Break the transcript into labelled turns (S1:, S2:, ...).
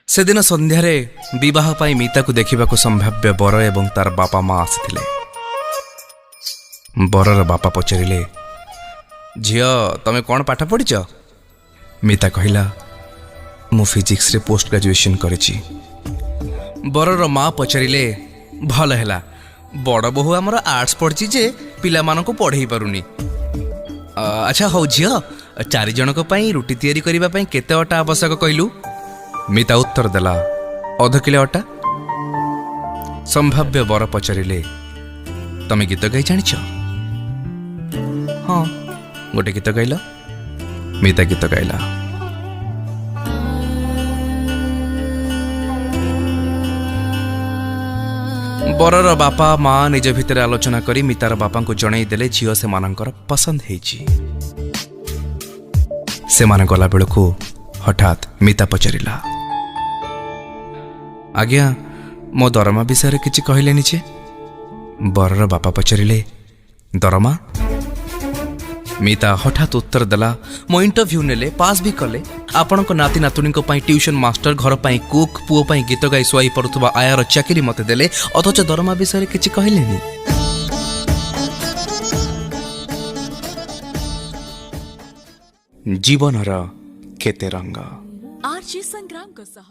S1: सेदिन संध्यारे विवाह पाई मीता को देखा संभाव्य बर एवं तार बापा माँ आसिथिले। बरर बापा पचारिले, झियो तमे कौन पाठ पढ़िच? मीता कहला, मु फिजिक्स रे पोस्ट ग्रेजुएशन करिछि। बरर माँ पचारिले, भल हैला, बड़ बहु आमर आर्ट्स पढ़ी जे पिला मानक पढ़ई पारुनी। अच्छा हौ झियो, 4 जनक पई रुटी तैयारी करिबा पई केते अटा आवश्यक कहलु? मीता उत्तर देला, 1/2 किलो अटा। संभाव्य बर पचारिले, तमे गीत गाई जानिछ? हाँ, गोटे गीत गाइल। मीता गीत गाइला। बरर बापा माँ निज भितर आलोचना करी मीतार बापा को जणई देले झियो से मानकर पसंद हेछि। से माने गला बेलू हठात मीता पचारिला, आज्ञा मो दरमा विषय किछि कहलेनि जे? बरर बापा पचारिले, दरमा? मीता हठात उत्तर देला, मो इंटरव्यू नेले, पास भी कले, आपणक नाती नातुणी ट्यूशन मास्टर, घर पाई कुक, पुओ पाई गीत गाई सुई पड़ुवा आयर चाकरी मते देले, अथच दरमा विषय किछि कहलेनि। जीवनर केते रंग।
S2: आरजे संग्राम को सह